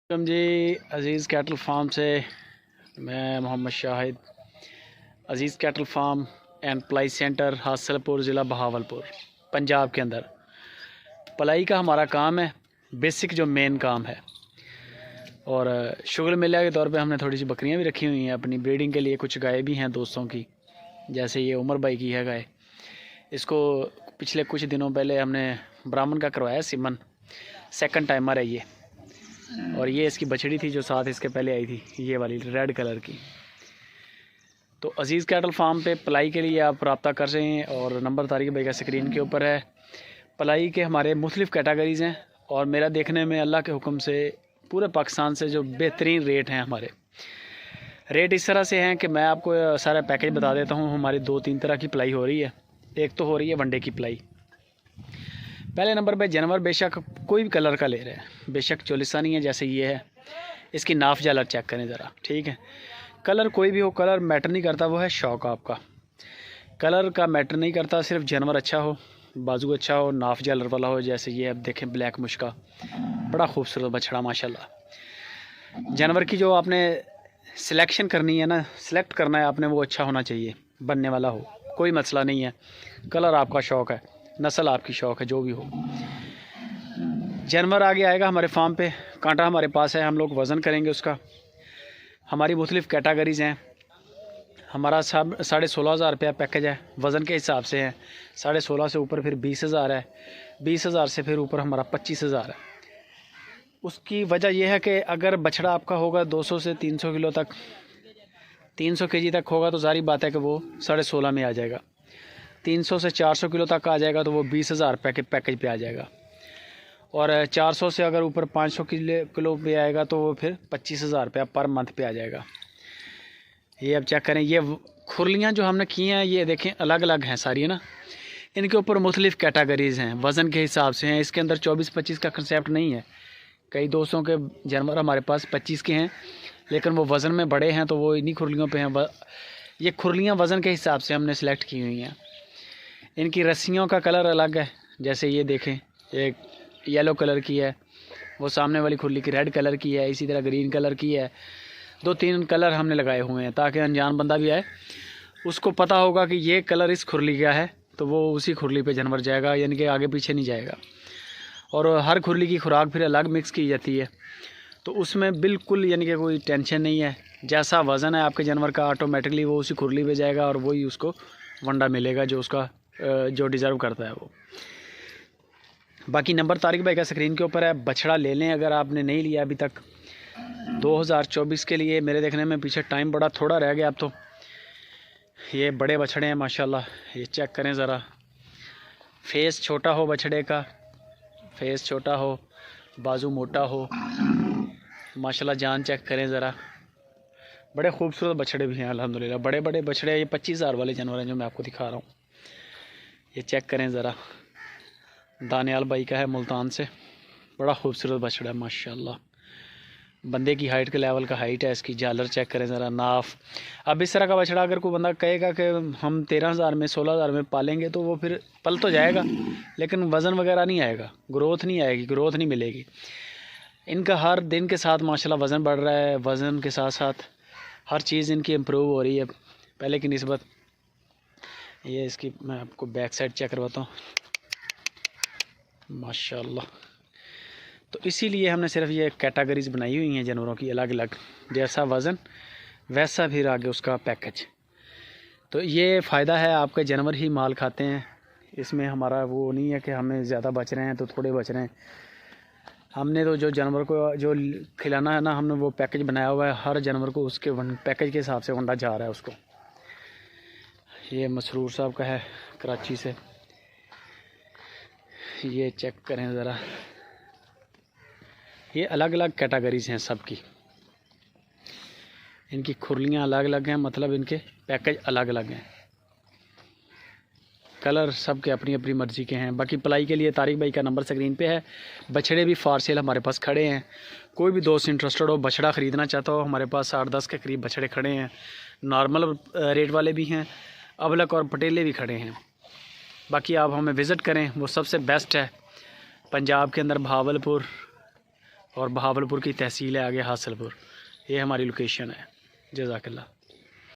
Welcome ji Aziz cattle farm से। मैं Mohammad Shahid, Aziz cattle farm and पलाई सेंटर, हासलपुर, ज़िला बहावलपुर, पंजाब के अंदर। पलाई का हमारा काम है, बेसिक जो मेन काम है। और शुगर मेला के तौर पे हमने थोड़ी सी बकरियां भी रखी हुई हैं अपनी ब्रीडिंग के लिए। कुछ गाय भी हैं दोस्तों की, जैसे ये उमर भाई की है गाय। इसको पिछले कुछ दिनों पहले हमने ब्राह्मण का करवाया सीमन, सेकंड टाइमर है ये। और ये इसकी बछड़ी थी जो साथ इसके पहले आई थी, ये वाली रेड कलर की। तो अज़ीज़ कैटल फार्म पे पलाई के लिए आप रब्ता कर रहे हैं और नंबर तारीख भाई का स्क्रीन के ऊपर है। पलाई के हमारे मुख्तलिफ़ कैटेगरीज़ हैं और मेरा देखने में अल्लाह के हुक्म से पूरे पाकिस्तान से जो बेहतरीन रेट हैं हमारे। रेट इस तरह से हैं कि मैं आपको सारा पैकेज बता देता हूँ। हमारी 2-3 तरह की पलाई हो रही है। एक तो हो रही है वनडे की पलाई। पहले नंबर पे जानवर बेशक कोई भी कलर का ले रहे हैं, बेशक चोलिस्तानी है जैसे ये है। इसकी नाफ जालर चेक करें ज़रा, ठीक है। कलर कोई भी हो, कलर मैटर नहीं करता, वो है शौक़ आपका। कलर का मैटर नहीं करता, सिर्फ जानवर अच्छा हो, बाजू अच्छा हो, नाफ जालर वाला हो। जैसे ये अब देखें ब्लैक मुश्का, बड़ा खूबसूरत बछड़ा माशाल्लाह। जानवर की जो आपने सिलेक्शन करनी है ना, सिलेक्ट करना है आपने, वो अच्छा होना चाहिए, बनने वाला हो, कोई मसला नहीं है। कलर आपका शौक़ है, नस्ल आपकी शौक़ है, जो भी हो। जानवर आगे आएगा हमारे फार्म पे, कांटा हमारे पास है, हम लोग वज़न करेंगे उसका। हमारी मुख्तलिफ़ कैटेगरीज़ हैं। हमारा सब 16,500 रुपया पैकेज है, वज़न के हिसाब से है। 16,500 से ऊपर फिर 20,000 है, 20,000 से फिर ऊपर हमारा 25,000 है। उसकी वजह यह है कि अगर बछड़ा आपका होगा 200 से 300 किलो तक, 300 केजी तक होगा तो सारी बात है कि वो 16.5 में आ जाएगा। 300 से 400 किलो तक आ जाएगा तो वो 20,000 रुपये के पैकेज पे आ जाएगा। और 400 से अगर ऊपर 500 किलो पे आएगा तो वो फिर 25,000 रुपया पर मंथ पे आ जाएगा। ये अब चेक करें, ये खुरलियाँ जो हमने की हैं ये देखें अलग अलग हैं सारी, है ना। इनके ऊपर मुख्तलिफ़ कैटेगरीज़ हैं, वज़न के हिसाब से हैं। इसके अंदर 24-25 का कंसेप्ट नहीं है। कई दोस्तों के जानवर हमारे पास 25 के हैं, लेकिन वो वज़न में बड़े हैं तो वो इन्हीं खुरलियों पे हैं। ये खुरलियाँ वज़न के हिसाब से हमने सेलेक्ट की हुई हैं। इनकी रस्सियों का कलर अलग है, जैसे ये देखें, एक येलो कलर की है, वो सामने वाली खुरली की रेड कलर की है, इसी तरह ग्रीन कलर की है। 2-3 कलर हमने लगाए हुए हैं ताकि अनजान बंदा भी आए उसको पता होगा कि ये कलर इस खुरली का है, तो वो उसी खुरली पे जानवर जाएगा, यानी कि आगे पीछे नहीं जाएगा। और हर खुरली की खुराक फिर अलग मिक्स की जाती है, तो उसमें बिल्कुल यानी कि कोई टेंशन नहीं है। जैसा वज़न है आपके जानवर का, ऑटोमेटिकली वो उसी खुरली पे जाएगा और वही उसको वंडा मिलेगा जो उसका जो डिज़र्व करता है वो। बाकी नंबर तारिक भाई का स्क्रीन के ऊपर है। बछड़ा ले लें अगर आपने नहीं लिया अभी तक 2024 के लिए। मेरे देखने में पीछे टाइम बड़ा थोड़ा रह गया अब तो। ये बड़े बछड़े हैं माशाल्लाह, ये चेक करें ज़रा। फेस छोटा हो बछड़े का, फेस छोटा हो, बाजू मोटा हो, माशाल्लाह जान चेक करें ज़रा। बड़े खूबसूरत बछड़े भी हैं अल्हम्दुलिल्लाह। बड़े बड़े बछड़े, ये 25,000 वाले जानवर हैं जो मैं आपको दिखा रहा हूँ। ये चेक करें ज़रा, दानियाल भाई का है मुल्तान से। बड़ा खूबसूरत बछड़ा है माशाल्लाह, बंदे की हाइट के लेवल का हाइट है इसकी। जालर चेक करें ज़रा, नाफ। अब इस तरह का बछड़ा अगर कोई बंदा कहेगा कि हम 13,000 में 16,000 में पालेंगे तो वो फिर पल तो जाएगा, लेकिन वज़न वगैरह नहीं आएगा, ग्रोथ नहीं आएगी, ग्रोथ नहीं मिलेगी। इनका हर दिन के साथ माशाल्लाह वज़न बढ़ रहा है, वज़न के साथ साथ हर चीज़ इनकी इम्प्रूव हो रही है पहले की निस्बत। ये इसकी मैं आपको बैक साइड चेक करवाता हूँ माशाल्लाह। तो इसीलिए हमने सिर्फ ये कैटेगरीज बनाई हुई हैं जानवरों की अलग अलग, जैसा वज़न वैसा फिर आगे उसका पैकेज। तो ये फ़ायदा है, आपके जानवर ही माल खाते हैं। इसमें हमारा वो नहीं है कि हमें ज़्यादा बच रहे हैं तो थोड़े बच रहे हैं। हमने तो जो जानवर को जो खिलाना है ना, हमने वो पैकेज बनाया हुआ है। हर जानवर को उसके पैकेज के हिसाब से वंडा जा रहा है उसको। ये मसरूर साहब का है कराची से, ये चेक करें ज़रा। ये अलग अलग कैटेगरीज़ हैं सबकी, इनकी खुरलियाँ अलग अलग हैं, मतलब इनके पैकेज अलग अलग हैं। कलर सब के अपनी अपनी मर्ज़ी के हैं। बाकी पलाई के लिए तारिक भाई का नंबर स्क्रीन पे है। बछड़े भी फार सेल हमारे पास खड़े हैं। कोई भी दोस्त इंटरेस्टेड हो, बछड़ा ख़रीदना चाहता हो, हमारे पास 8-10 के करीब बछड़े खड़े हैं। नॉर्मल रेट वाले भी हैं, अबलक और पटेले भी खड़े हैं। बाकी आप हमें विज़िट करें, वो सबसे बेस्ट है पंजाब के अंदर, बहावलपुर और बहावलपुर की तहसील है आगे हासिलपुर। ये हमारी लोकेशन है। जज़ाकल्लाह।